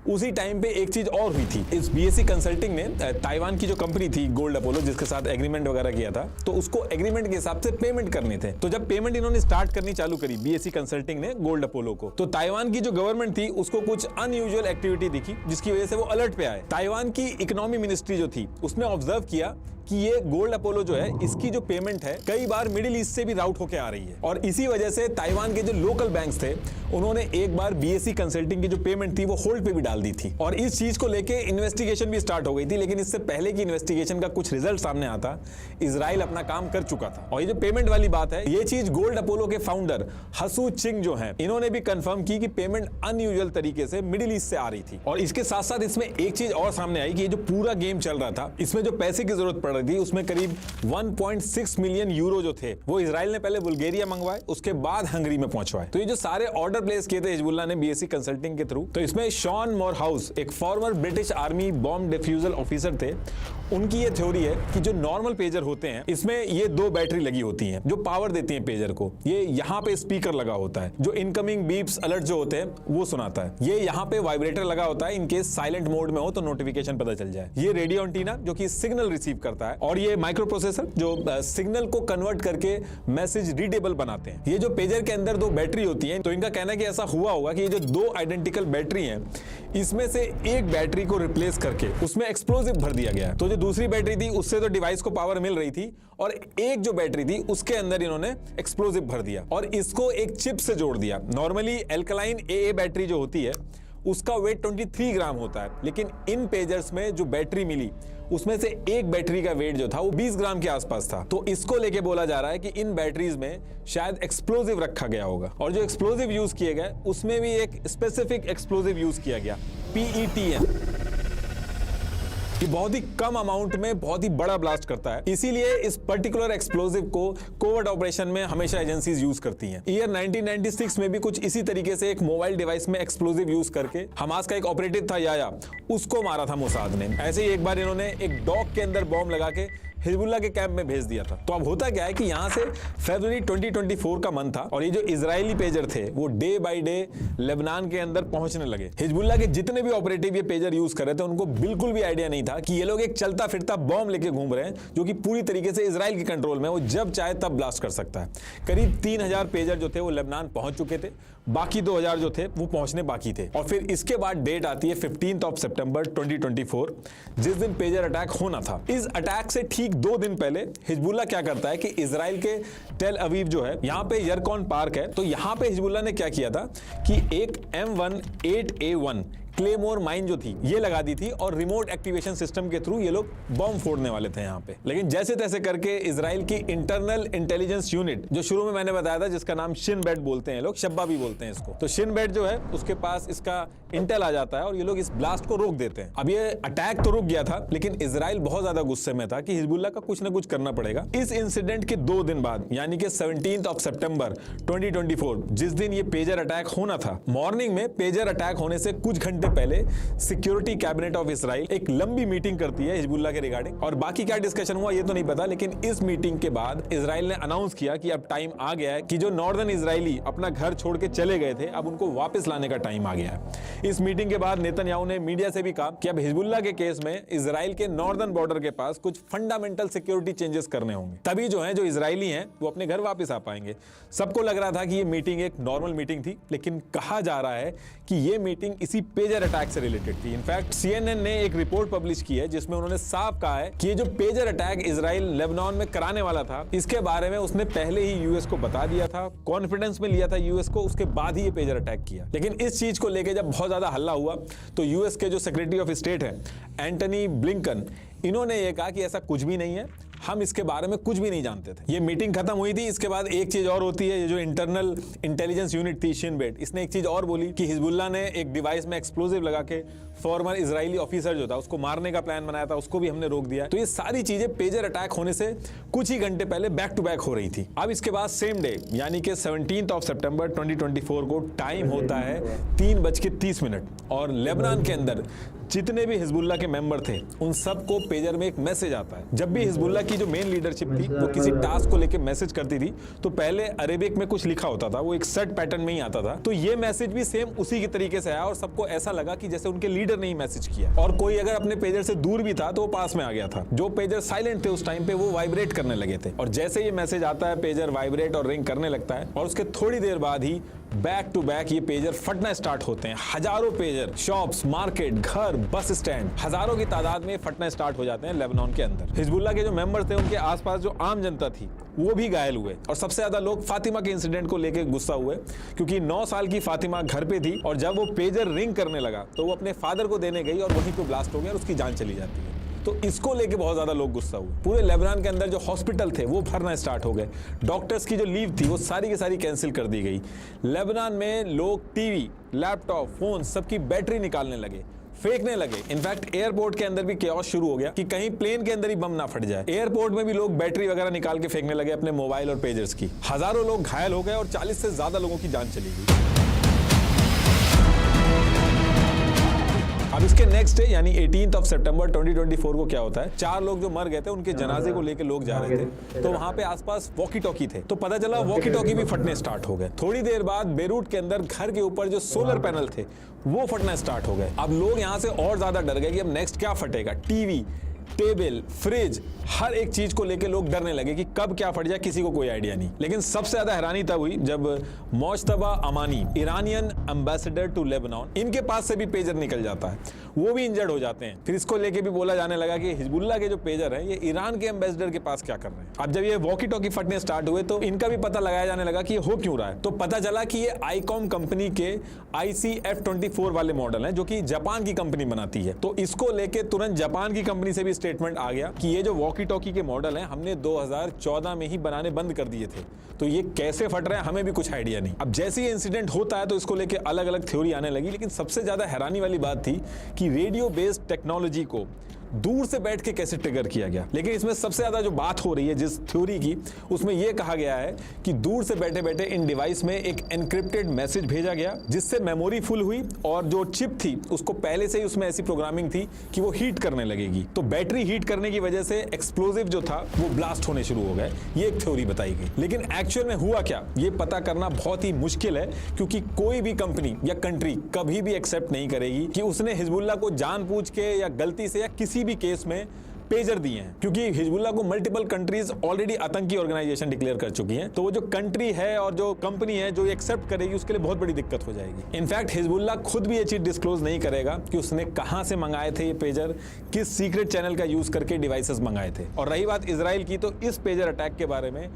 उसी टाइम पे एक चीज और हुई थी। इस BSE कंसल्टिंग ने ताइवान की जो कंपनी थी गोल्ड अपोलो, जिसके साथ एग्रीमेंट वगैरह किया था, तो उसको एग्रीमेंट के हिसाब से पेमेंट करने थे। तो जब पेमेंट इन्होंने स्टार्ट करनी चालू करी BSE कंसल्टिंग ने गोल्ड अपोलो को, तो ताइवान की जो गवर्नमेंट थी उसको कुछ अनयूजुअल एक्टिविटी दिखी, जिसकी वजह से वो अलर्ट पे आए। ताइवान की इकोनॉमी मिनिस्ट्री जो थी उसने ऑब्जर्व किया कि ये गोल्ड अपोलो जो है इसकी जो पेमेंट है कई बार मिडिल ईस्ट से भी राउट होके आ रही है। और इसी वजह से ताइवान के जो लोकल बैंक्स थे उन्होंने एक बार BSE कंसल्टिंग की जो पेमेंट थी वो होल्ड पे भी डाल दी थी। और इस चीज को लेके इन्वेस्टिगेशन भी स्टार्ट हो गई थी, लेकिन इससे पहले की इन्वेस्टिगेशन का कुछ रिजल्ट सामने आता इजराइल अपना काम कर चुका था। और ये जो पेमेंट वाली बात है, ये चीज गोल्ड अपोलो के फाउंडर हसू चिंग जो है, इन्होंने भी कंफर्म की कि पेमेंट अनयूजुअल तरीके से मिडिल ईस्ट से आ रही थी। और इसके साथ साथ इसमें एक चीज और सामने आई कि ये जो पूरा गेम चल रहा था, इसमें जो पैसे की जरूरत पड़ रही थी उसमें करीब 1.6 मिलियन यूरो जो थे वो इजराइल ने पहले बुल्गारिया मंगवाए, उसके बाद हंगरी में पहुंचवाए। तो ये जो सारे ऑर्डर प्लेस किए थे हिजबुल्ला ने BSE कंसल्टिंग के थ्रू, तो इसमें शॉन मोरहाउस, एक farmer British army bomb defusal officer थे, उनकी ये थ्योरी है कि जो नॉर्मल पेजर होते हैं इसमें ये 2 बैटरी लगी होती हैं जो पावर देती हैं पेजर को। ये यहाँ पे स्पीकर लगा होता है जो इनकमिंग बीप्स अलर्ट जो होते हैं वो सुनाता है। ये यहाँ पे वाइब्रेटर लगा होता है, इनकेस साइलेंट मोड में हो तो नोटिफिकेशन पता चल जाए। ये रेडियो एंटीना जो कि सिग्नल रिसीव करता है, और ये माइक्रो प्रोसेसर जो सिग्नल को कन्वर्ट करके मैसेज रीडेबल बनाते हैं। ये जो पेजर के अंदर 2 बैटरी होती हैं, तो इनका कहना है कि ऐसा हुआ होगा कि ये जो 2 आइडेंटिकल बैटरी हैं इसमें से एक बैटरी को रिप्लेस करके उसमें एक्सप्लोजिव भर दिया गया। तो जो दूसरी बैटरी थी उससे तो डिवाइस को पावर मिल रही थी, और एक जो बैटरी थी उसके अंदर इन्होंने एक्सप्लोजिव भर दिया और इसको एक चिप से जोड़ दिया। नॉर्मली एल्कलाइन AA बैटरी जो होती है उसका वेट 23 ग्राम होता है, लेकिन इन पेजर्स में जो बैटरी मिली उसमें से एक बैटरी का वेट जो था वो 20 ग्राम के आसपास था। तो इसको लेके बोला जा रहा है कि इन बैटरीज में शायद एक्सप्लोजिव रखा गया होगा, और जो एक्सप्लोजिव यूज किए गए उसमें भी एक स्पेसिफिक एक्सप्लोजिव यूज किया गया, PETN। ये बहुत ही कम अमाउंट में बहुत ही बड़ा ब्लास्ट करता है, इसीलिए इस पर्टिकुलर एक्सप्लोजिव को कोवर्ट ऑपरेशन में हमेशा एजेंसीज यूज करती हैं। ईयर 1996 में भी कुछ इसी तरीके से एक मोबाइल डिवाइस में एक्सप्लोजिव यूज करके हमास का एक ऑपरेटिव था याया, उसको मारा था मोसाद ने। ऐसे ही एक बार इन्होंने एक डॉग के अंदर बॉम्ब लगा के हिजबुल्ला के कैंप में भेज दिया था। तो अब होता क्या है कि यहाँ से फरवरी 2024 का मंथ था और ये जो इजरायली पेजर थे वो डे बाय डे लेबनान के अंदर पहुंचने लगे। हिजबुल्ला के जितने भी ऑपरेटिव ये पेजर यूज कर रहे थे उनको बिल्कुल भी आइडिया नहीं था कि ये लोग एक चलता फिरता बॉम्ब लेके घूम रहे हैं जो कि पूरी तरीके से इजराइल के कंट्रोल में, वो जब चाहे तब ब्लास्ट कर सकता है। करीब 3000 पेजर जो थे वो लेबनान पहुंच चुके थे, बाकी 2000 जो थे वो पहुंचने बाकी थे। और फिर इसके बाद डेट आती है 15 सितंबर 2024, जिस दिन पेजर अटैक होना था। इस अटैक से ठीक 2 दिन पहले हिजबुल्ला क्या करता है कि इजराइल के टेल अवीव जो है, यहाँ पे यरकॉन पार्क है, तो यहाँ पे हिजबुल्ला ने क्या किया था कि एक M18A1 क्लेमोर माइन जो थी ये लगा दी थी और रिमोट एक्टिवेशन सिस्टम के थ्रू ये लोग बॉम्ब फोड़ने वाले थे यहाँ पे। लेकिन जैसे तैसे करके इजराइल की इंटरनल इंटेलिजेंस यूनिट, जो शुरू में मैंने बताया था जिसका नाम शिन बेट बोलते हैं लोग, शब्बा भी बोलते हैं इसको, तो शिन बेट जो है उसके पास इसका इंटेल आ जाता है और ये लोग इस ब्लास्ट को रोक देते हैं। अब ये अटैक तो रुक गया था, लेकिन इजराइल बहुत ज्यादा गुस्से में था कि हिजबुल्ला का कुछ ना कुछ करना पड़ेगा। इस इंसिडेंट के 2 दिन बाद यानी कि 17 सितंबर 2024, जिस दिन ये पेजर अटैक होना था, मॉर्निंग में पेजर अटैक होने से कुछ घंटे पहले सिक्योरिटी कैबिनेट ऑफ इजराइल एक लंबी मीटिंग करती है हिजबुल्ला के रिगार्डिंग। और बाकी क्या डिस्कशन हुआ ये तो नहीं पता, लेकिन इस मीटिंग के बाद इजराइल ने अनाउंस किया कि अब टाइम आ गया है कि जो नॉर्दर्न इजरायली अपना घर छोड़ के चले गए थे अब उनको वापस लाने का टाइम आ गया है। इस मीटिंग के बाद नेतन्याहू ने मीडिया से भी कहा कि अब हिजबुल्ला के केस में इजराइल के नॉर्दर्न बॉर्डर के पास कुछ फंडामेंटल सिक्योरिटी चेंजेस करने होंगे, तभी जो है जो इजरायली हैं वो अपने घर वापस आ पाएंगे। सबको लग रहा था कि ये मीटिंग एक नॉर्मल मीटिंग थी, लेकिन कहा जा रहा है कि ये मीटिंग इसी पेजर पेजर अटैक से रिलेटेड थी। इनफैक्ट CNN ने एक रिपोर्ट पब्लिश की है जिसमें उन्होंने साफ कहा है कि ये जो पेजर अटैक इजराइल लेबनान में कराने वाला था, इसके बारे में उसने पहले ही यूएस को बता दिया था, कॉन्फिडेंस में लिया था यूएस को, उसके बाद ही ये पेजर अटैक किया। लेकिन इस चीज को लेकर जब बहुत ज्यादा हल्ला हुआ तो यूएस के जो सेक्रेटरी ऑफ स्टेट है एंटनी ब्लिंकन, इन्होंने ये कहा कि ऐसा कुछ भी नहीं है, हम इसके बारे में कुछ भी नहीं जानते थे। ये मीटिंग खत्म हुई थी, इसके बाद एक चीज और होती है, ये जो इंटरनल इंटेलिजेंस यूनिट थी शिन बेट, इसने एक चीज और बोली कि हिजबुल्लाह ने एक डिवाइस में एक्सप्लोजिव लगा के फॉर्मर इजरायली ऑफिसर जो था उसको मारने का प्लान बनाया था, उसको भी हमने रोक दिया। तो ये सारी चीजें पेजर अटैक होने से कुछ ही घंटे पहले बैक टू बैक हो रही थी। अब इसके बाद सेम डे यानी कि 17 सितंबर 2024 को टाइम होता है 3:30 और लेबनान के अंदर जितने भी हिजबुल्लाह के मेंबर थे उन सबको पेजर में एक मैसेज आता है। जब भी हिजबुल्लाह की जो मेन लीडरशिप थी वो किसी टास्क को लेकर मैसेज करती थी तो पहले अरेबिक में कुछ लिखा होता था, वो एक सेट पैटर्न में ही आता था। तो ये मैसेज भी सेम उसी के तरीके से आया और सबको ऐसा लगा कि जैसे उनके लीडर ने ही मैसेज किया, और कोई अगर अपने पेजर से दूर भी था तो वो पास में आ गया था। जो पेजर साइलेंट थे उस टाइम पे वो वाइब्रेट करने लगे थे, और जैसे ये मैसेज आता है पेजर वाइब्रेट और रिंग करने लगता है, और उसके थोड़ी देर बाद ही बैक टू बैक ये पेजर फटना स्टार्ट होते हैं। हजारों पेजर शॉप्स, मार्केट, घर, बस स्टैंड, हजारों की तादाद में फटना स्टार्ट हो जाते हैं लेबनान के अंदर। हिजबुल्लाह के जो मेंबर थे उनके आसपास जो आम जनता थी वो भी घायल हुए, और सबसे ज्यादा लोग फातिमा के इंसिडेंट को लेकर गुस्सा हुए क्योंकि 9 साल की फातिमा घर पे थी और जब वो पेजर रिंग करने लगा तो वो अपने फादर को देने गई और वहीं पे ब्लास्ट हो गया और उसकी जान चली जाती है। तो इसको लेके बहुत ज्यादा लोग गुस्सा हुए। पूरे लेबनान के अंदर जो हॉस्पिटल थे वो भरना स्टार्ट हो गए, डॉक्टर्स की जो लीव थी वो सारी की सारी कैंसिल कर दी गई। लेबनान में लोग टीवी, लैपटॉप, फोन सबकी बैटरी निकालने लगे, फेंकने लगे। इनफैक्ट एयरपोर्ट के अंदर भी केओस शुरू हो गया कि कहीं प्लेन के अंदर ही बम ना फट जाए। एयरपोर्ट में भी लोग बैटरी वगैरह निकाल के फेंकने लगे अपने मोबाइल और पेजर्स की। हजारों लोग घायल हो गए और 40 से ज्यादा लोगों की जान चली गई। अब इसके नेक्स्ट डे यानी 18 सितंबर 2024 को क्या होता है, 4 लोग जो मर गए थे उनके जनाजे को लेके लोग जा रहे थे, तो वहां पे आसपास वॉकी टॉकी थे, तो पता चला वॉकी टॉकी भी फटने स्टार्ट हो गए। थोड़ी देर बाद बेरूट के अंदर घर के ऊपर जो सोलर पैनल थे वो फटना स्टार्ट हो गए। अब लोग यहां से और ज्यादा डर गए कि अब नेक्स्ट क्या फटेगा। टीवी, टेबल, फ्रिज, हर एक चीज को लेके लोग डरने लगे कि कब क्या फट जाए, किसी को कोई आइडिया नहीं। लेकिन सबसे ज्यादा हैरानी तब हुई जब Mojtaba Amani, Iranian ambassador to Lebanon, इनके पास से भी पेजर निकल जाता है, वो भी इंजर्ड हो जाते हैं। फिर इसको लेके भी बोला जाने लगा कि हिजबुल्लाह के जो पेजर हैं ये ईरान के एम्बेसडर के पास क्या कर रहे हैं। अब जब ये वॉकी टॉकी फटने स्टार्ट हुए तो इनका भी पता लगाया जाने लगा कि ये हो क्यों रहा है। तो पता चला कि ये आईकॉम कंपनी के ICF-24 वाले मॉडल हैं जो कि जापान की कंपनी बनाती है। तो इसको लेके तुरंत जापान की कंपनी से भी स्टेटमेंट आ गया कि ये जो वॉकी टॉकी के मॉडल हैं हमने 2014 में ही बनाने बंद कर दिए थे, तो ये कैसे फट रहे हैं हमें भी कुछ आइडिया नहीं। अब जैसे ही इंसिडेंट होता है तो इसको लेके अलग अलग थ्योरी आने लगी, लेकिन सबसे ज्यादा हैरानी वाली बात थी कि रेडियो बेस्ड टेक्नोलॉजी को दूर से बैठ के कैसे ट्रिगर किया गया। लेकिन इसमें सबसे ज्यादा जो बात हो रही है जिस थ्योरी की, उसमें यह कहा गया है कि दूर से बैठे बैठे इन डिवाइस में एक एनक्रिप्टेड मैसेज भेजा गया जिससे मेमोरी फुल हुई और जो चिप थी उसको पहले से ही उसमें ऐसी प्रोग्रामिंग थी कि वो हीट करने लगेगी, तो बैटरी हीट करने की वजह से एक्सप्लोजिव जो था वो ब्लास्ट होने शुरू हो गए। ये एक थ्योरी बताई गई, लेकिन एक्चुअल में हुआ क्या ये पता करना बहुत ही मुश्किल है क्योंकि कोई भी कंपनी या कंट्री कभी भी एक्सेप्ट नहीं करेगी कि उसने हिजबुल्लाह को जानबूझ के या गलती से या किसी भी केस में पेजर दिए हैं, क्योंकि हिजबुल्लाह को मल्टीपल कंट्रीज ऑलरेडी आतंकी ऑर्गेनाइजेशन डिक्लेयर कर चुकी हैं। तो वो जो कंट्री है और जो कंपनी है जो एक्सेप्ट करेगी उसके लिए बहुत बड़ी दिक्कत हो जाएगी। इनफैक्ट हिजबुल्लाह खुद भी ये चीज डिस्क्लोज नहीं करेगा कि उसने कहां से मंगाए थे ये पेजर, किस सीक्रेट चैनल का यूज करके डिवाइसेस मंगाए थे। और रही बात इजराइल की, तो इस पेजर अटैक के बारे में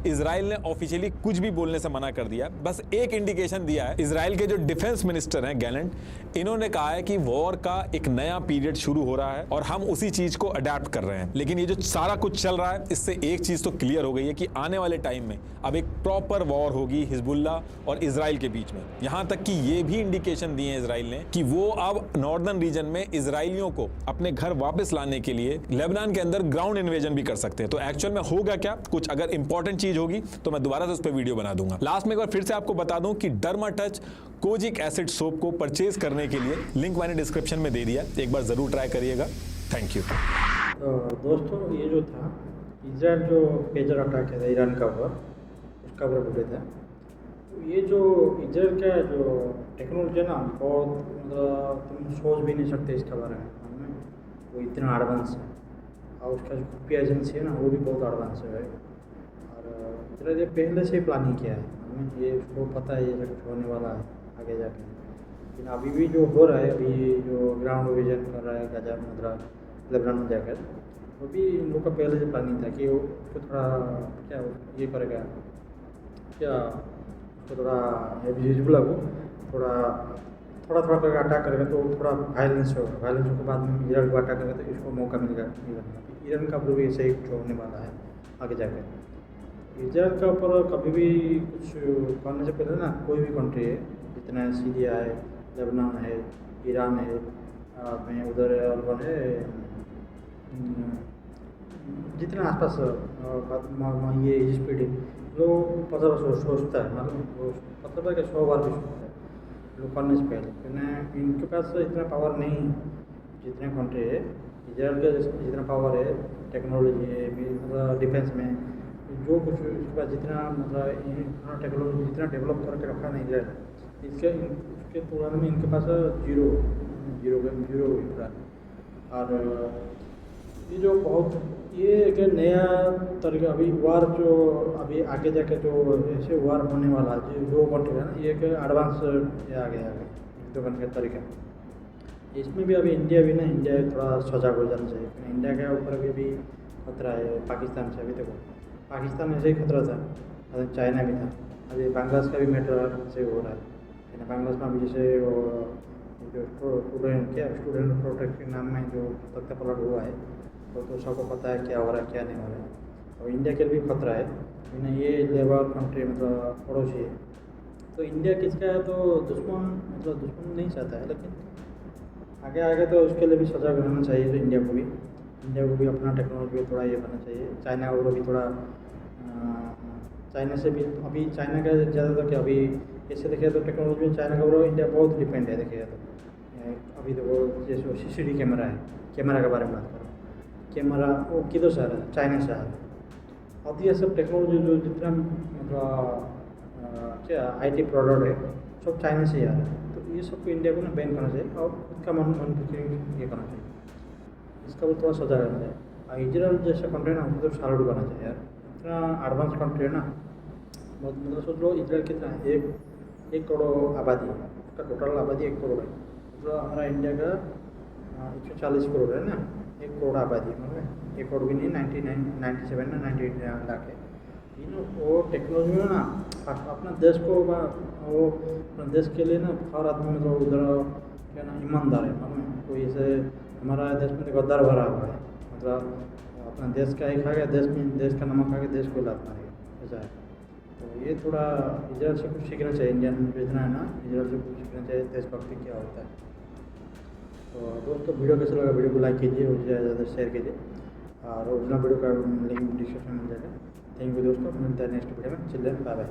इजराइल ने ऑफिशियली कुछ भी बोलने से मना कर दिया। बस एक इंडिकेशन दिया है, इजराइल के जो डिफेंस मिनिस्टर हैं गैलेंट, इन्होंने कहा है कि वॉर का एक नया पीरियड शुरू हो रहा है और हम उसी चीज को अडेप्ट कर रहे हैं। लेकिन ये जो सारा कुछ चल रहा है इससे एक चीज तो क्लियर हो गई है कि आने वाले टाइम में अब एक प्रॉपर वॉर होगी हिजबुल्लाह और इजराइल के बीच में। यहां तक कि ये भी इंडिकेशन दिए हैं इजराइल ने कि वो अब नॉर्दर्न रीजन में इजराइलियों को अपने घर वापस लाने के लिए लेबनान के अंदर ग्राउंड इन्वेजन भी कर सकते हैं। तो एक्चुअल में होगा क्या, कुछ अगर इंपॉर्टेंट होगी तो मैं दोबारा से उस पर वीडियो बना दूंगा। लास्ट में एक बार फिर से आपको बता दूं कि derma touch kojic acid soap को परचेज करने के लिए लिंक मैंने डिस्क्रिप्शन में दे दिया, एक बार जरूर ट्राई करिएगा। Thank you. तो दोस्तों ये जो था इजराइल जो पेजर अटैक है ईरान का ऊपर, उसका ऊपर था। तो ये जो इजराइल का जो टेक्नोलॉजी है ना बहुत मतलब तुम सोच भी नहीं सकते इसके बारे में, वो इतना एडवांस है और उसका जो खुफिया एजेंसी है ना वो भी बहुत एडवांस है। इजराइल ये पहले से ही प्लानिंग किया है, हमें ये उसको पता है ये कुछ होने वाला है आगे जाके, लेकिन अभी भी जो हो रहा है, अभी जो ग्राउंड डिवीजन कर रहा है गाजा लेबनान में जाकर, वो भी इन लोग का पहले से प्लानिंग था कि वो उसको थोड़ा क्या ये करेगा, क्या उसको थोड़ा हिजबुल्लाह को थोड़ा थोड़ा थोड़ा करके अटैक करेगा तो थोड़ा वायलेंस होगा, वायलेंस के बाद में ईरान को अटैक करेगा तो इसको मौका मिलेगा ईरान का भी ऐसे ही कुछ होने वाला है आगे जाकर। इजराइल के ऊपर कभी भी कुछ करने से पहले ना कोई भी कंट्री है, जितना सीरिया है, लेबनान है, ईरान है, में उधर और कौन है, जितना आसपास ये स्पीड लोग 50 बार सोचता है, मतलब है कि 100 बार भी सोचता है लोग करने से पहले, क्योंकि इनके पास इतना पावर नहीं है जितने कंट्री है। इजराइल का जितना पावर है टेक्नोलॉजी है, मतलब डिफेंस में जो कुछ इसके पास जितना मतलब टेक्नोलॉजी जितना डेवलप करके रखा नहीं इजराइल, इसके तुलना में इनके पास जीरो पूरा। और ये जो बहुत ये एक नया तरीका अभी वार जो अभी आगे जाके जो ऐसे वार होने वाला है जो कंट्री है ना, ये एक एडवांस ये आ गया युद्ध करने का तरीका। इसमें भी अभी इंडिया भी ना, इंडिया थोड़ा सजग हो जाना चाहिए, क्योंकि इंडिया के ऊपर भी खतरा है पाकिस्तान से। अभी देखो पाकिस्तान ऐसे ही खतरा था, अभी चाइना भी था, अभी बांग्लादेश का भी मैटर से हो रहा है। बांग्लादेश में अभी जैसे जो स्टूडेंट प्रोटेक्ट के नाम में जो तख्ता पलट हुआ है, तो सबको पता है क्या हो रहा है क्या नहीं हो रहा है। और इंडिया के लिए भी खतरा है, लेकिन ये लेबर कंट्री मतलब पड़ोसी है, तो इंडिया किसका है तो दुश्मन मतलब दुश्मन नहीं चाहता है, लेकिन आगे तो उसके लिए भी सजग रहना चाहिए। तो इंडिया को भी अपना टेक्नोलॉजी थोड़ा ये करना चाहिए। चाइना को भी थोड़ा चाइना से भी अभी चाइना का ज़्यादातर क्या अभी ऐसे देखिए तो टेक्नोलॉजी में चाइना का और इंडिया बहुत डिपेंड है। देखिए तो अभी देखो जैसे CCTV कैमरा है, कैमरा के बारे में बात करो, कैमरा वो किधर से आ रहा है, चाइना से आ रहा है। अब ये सब टेक्नोलॉजी जो जितना मतलब क्या IT प्रोडक्ट है सब चाइना से ही आ रहा है, तो ये सबको इंडिया को ना बैन करना चाहिए और खुद का मन ये करना चाहिए, इसका भी थोड़ा सजा रहना चाहिए। और इजराइल जैसा कंट्री ना उनको तो सैल्यूट करना चाहिए यार, इतना एडवांस कंट्री है ना। मतलब सोच लो इजराइल कितना 1 करोड़ आबादी है, उसका टोटल आबादी 1 करोड़ है, मतलब हमारा इंडिया का 140 करोड़ है ना, 1 करोड़ आबादी मतलब 1 करोड़ भी नहीं, 97 ना 98 लाख है। वो टेक्नोलॉजी में ना अपना देश को वो अपने देश के लिए ना हर आदमी मतलब उधर क्या ना ईमानदार है, मतलब कोई ऐसे हमारा देश में गद्दार भरा हुआ है, मतलब अपना देश का ही खा गया, देश का नमक खा के देश को लात मारेगा ऐसा है। तो ये थोड़ा इजराइल से कुछ सीखना चाहिए, इंडियन भेजना है ना, इजराइल से कुछ सीखना चाहिए देशभक्ति क्या होता है। तो दोस्तों वीडियो कैसा लगा, वीडियो को लाइक कीजिए और ज़्यादा शेयर कीजिए, और ओरिजिनल वीडियो का लिंक डिस्क्रिप्शन में मिल जाएगा। थैंक यू दोस्तों, मिलता है नेक्स्ट वीडियो में। Children bye bye.